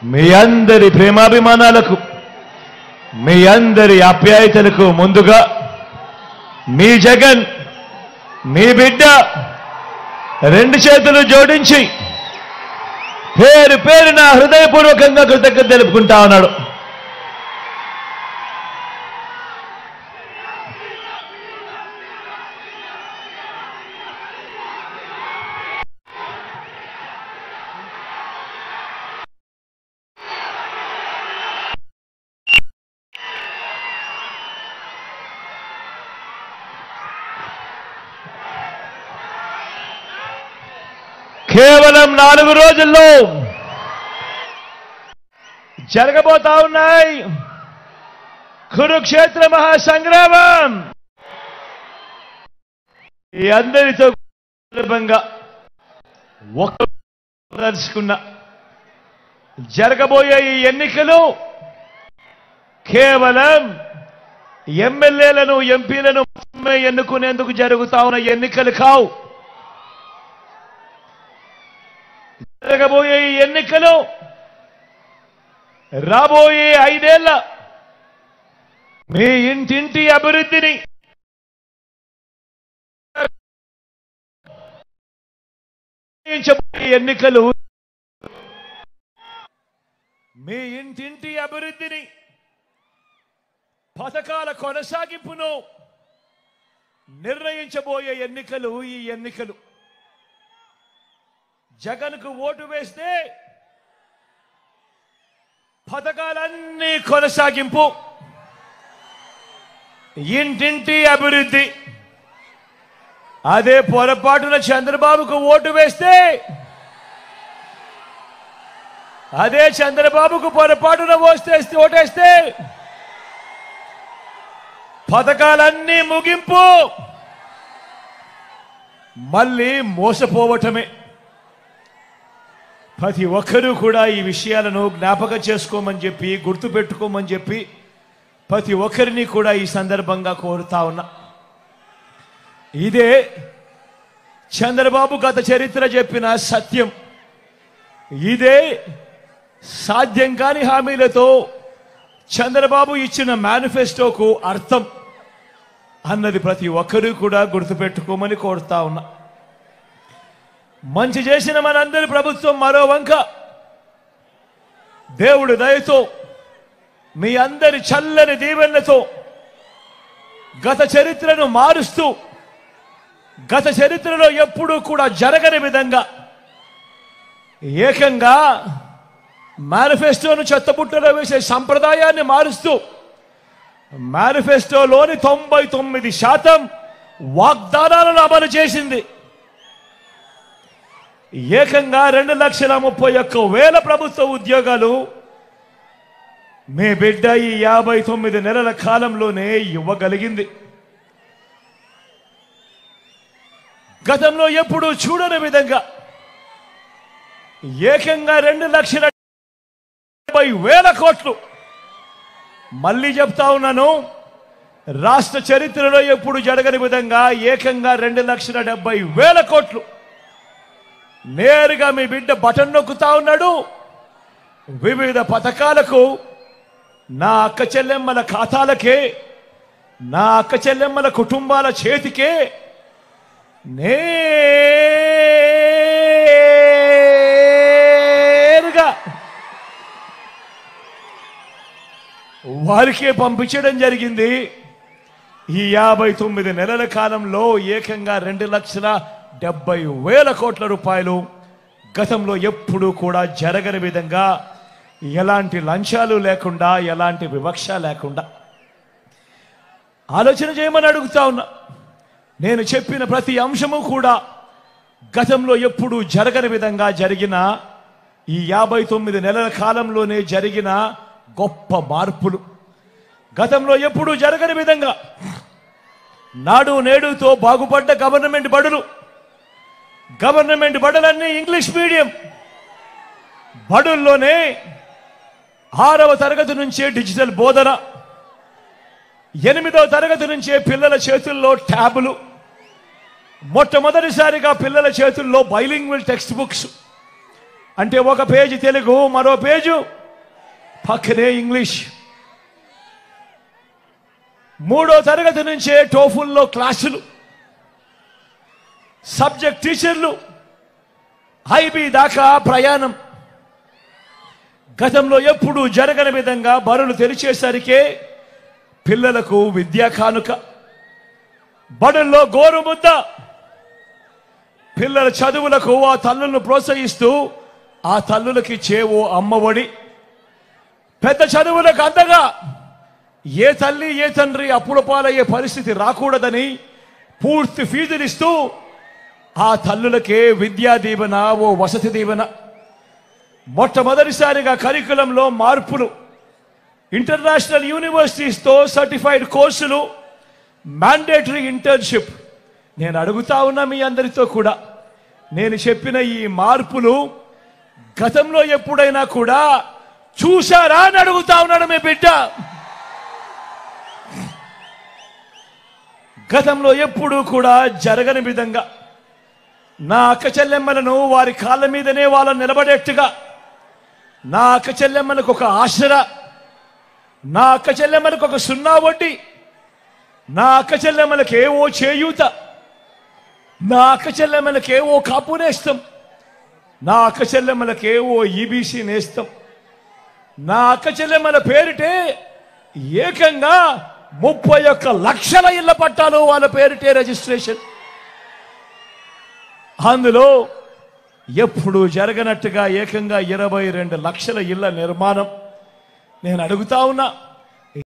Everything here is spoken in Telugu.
మీ అందరి ప్రేమాభిమానాలకు మీ అందరి ఆప్యాయతలకు ముందుగా మీ జగన్ మీ బిడ్డ రెండు చేతులు జోడించి పేరు పేరున హృదయపూర్వకంగా కృతజ్ఞత తెలుపుకుంటా ఉన్నాడు. కేవలం 4 రోజుల్లో జరగబోతా ఉన్నాయి కురుక్షేత్ర మహాసంగ్రామం. ఈ అందరితో సందర్భంగా దర్శకున్న జరగబోయే ఈ ఎన్నికలు కేవలం ఎమ్మెల్యేలను ఎంపీలను ఎన్నుకునేందుకు జరుగుతా ఉన్న ఎన్నికలు కావు. జరగబోయే ఈ ఎన్నికలు రాబోయే 5 ఏళ్ల మీ ఇంటింటి అభివృద్ధిని ఎన్నికలు మీ ఇంటింటి అభివృద్ధిని పథకాల కొనసాగింపును నిర్ణయించబోయే ఎన్నికలు ఈ ఎన్నికలు. జగన్కు ఓటు వేస్తే పథకాలన్నీ కొనసాగింపు, ఇంటింటి అభివృద్ధి. అదే పొరపాటున చంద్రబాబుకు ఓటు వేస్తే అదే చంద్రబాబుకు పొరపాటున ఓటేస్తే పథకాలన్నీ ముగింపు, మళ్ళీ మోసపోవటమే. ప్రతి ఒక్కరూ కూడా ఈ విషయాలను జ్ఞాపకం చేసుకోమని చెప్పి గుర్తుపెట్టుకోమని చెప్పి ప్రతి ఒక్కరిని కూడా ఈ సందర్భంగా కోరుతా ఉన్నా. ఇదే చంద్రబాబు గత చరిత్ర చెప్పిన సత్యం. ఇదే సాధ్యం కాని హామీలతో చంద్రబాబు ఇచ్చిన మేనిఫెస్టోకు అర్థం అన్నది ప్రతి ఒక్కరూ కూడా గుర్తుపెట్టుకోమని కోరుతా ఉన్నా. మంచి చేసిన మనందరి ప్రభుత్వం మరో వంక దేవుడి దయతో మీ అందరి చల్లని దీవెనలతో గత చరిత్రను మారుస్తూ గత చరిత్రలో ఎప్పుడూ కూడా జరగని విధంగా ఏకంగా మేనిఫెస్టోను చెత్తబుట్టలో వేసే సంప్రదాయాన్ని మారుస్తూ మేనిఫెస్టోలోని 99% వాగ్దానాలను అమలు చేసింది. ఏకంగా 2,31,000 ప్రభుత్వ ఉద్యోగాలు మీ బిడ్డ ఈ 59 నెలల కాలంలోనే ఇవ్వగలిగింది. గతంలో ఎప్పుడూ చూడని విధంగా ఏకంగా 2,70,000 కోట్లు. మళ్ళీ చెప్తా ఉన్నాను, రాష్ట్ర చరిత్రలో ఎప్పుడు జరగని విధంగా ఏకంగా 2,70,000 కోట్లు నేరుగా మీ బిడ్డ బటన్ నొక్కుతా ఉన్నాడు. వివిధ పథకాలకు నా అక్క చెల్లెమ్మల ఖాతాలకే, నా అక్క చెల్లెమ్మల కుటుంబాల చేతికే నేరుగా వారికే పంపించడం జరిగింది. ఈ 59 నెలల కాలంలో ఏకంగా 2,70,000 కోట్ల రూపాయలు గతంలో ఎప్పుడూ కూడా జరగని విధంగా ఎలాంటి లంచాలు లేకుండా ఎలాంటి వివక్ష లేకుండా ఆలోచన చేయమని అడుగుతా ఉన్నా. నేను చెప్పిన ప్రతి అంశము కూడా గతంలో ఎప్పుడూ జరగని విధంగా జరిగిన ఈ 59 నెలల కాలంలోనే జరిగిన గొప్ప మార్పులు. గతంలో ఎప్పుడూ జరగని విధంగా నాడు నేడుతో బాగుపడ్డ గవర్నమెంట్ బడులు, గవర్నమెంట్ బడులన్నీ ఇంగ్లీష్ మీడియం బడుల్లోనే 6వ తరగతి నుంచే డిజిటల్ బోధన, 8వ తరగతి నుంచే పిల్లల చేతుల్లో ట్యాబులు, మొట్టమొదటిసారిగా పిల్లల చేతుల్లో బైలింగ్వల్ టెక్స్ట్ బుక్స్, అంటే ఒక పేజీ తెలుగు, మరో పేజు పక్కనే ఇంగ్లీష్. 3వ తరగతి నుంచే టోఫుల్లో క్లాసులు, సబ్జెక్ట్ టీచర్లు, ఐబీ దాకా ప్రయాణం. గతంలో ఎప్పుడూ జరగని విధంగా బడులు తెరిచేసరికే పిల్లలకు విద్యా కానుక, బడుల్లో గోరుముద్ద, పిల్లల చదువులకు ఆ తల్లులను ప్రోత్సహిస్తూ ఆ తల్లులకి చేవో అమ్మఒడి, పెద్ద చదువులకు అందగా ఏ తల్లి ఏ తండ్రి అప్పుల పాలయ్యే పరిస్థితి రాకూడదని పూర్తి ఫీజులిస్తూ ఆ తల్లులకే విద్యా దీవెన, ఓ వసతి దీవెన. మొట్టమొదటిసారిగా కరికులంలో మార్పులు, ఇంటర్నేషనల్ యూనివర్సిటీస్తో సర్టిఫైడ్ కోర్సులు, మ్యాండేటరీ ఇంటర్న్షిప్. నేను అడుగుతా ఉన్నా మీ అందరితో కూడా, నేను చెప్పిన ఈ మార్పులు గతంలో ఎప్పుడైనా కూడా చూశారా అని అడుగుతా ఉన్నాడు మీ బిడ్డ. గతంలో ఎప్పుడూ కూడా జరగని విధంగా నా అక్క చెల్లెమ్మలను వారి కాళ్ళ మీదనే వాళ్ళని నిలబడేట్టుగా, నా అక్క చెల్లెమ్మలకు ఒక ఆసరా, నా అక్క చెల్లెమ్మలకు ఒక 0 వడ్డీ, నా అక్క చెల్లెమ్మలకు ఏవో చేయూత, నా అక్క చెల్లెమ్మలకు ఏవో కాపు నేస్తం, నా అక్క చెల్లెమ్మలకు ఏవో ఈబీసీ నేస్తం, నా అక్క చెల్లెమ్మల పేరిటే ఏకంగా 31 లక్షల ఇళ్ల పట్టాలు వాళ్ళ పేరిటే రిజిస్ట్రేషన్. అందులో ఎప్పుడు జరగనట్టుగా ఏకంగా 22 లక్షల ఇళ్ల నిర్మాణం. నేను అడుగుతా ఉన్నా,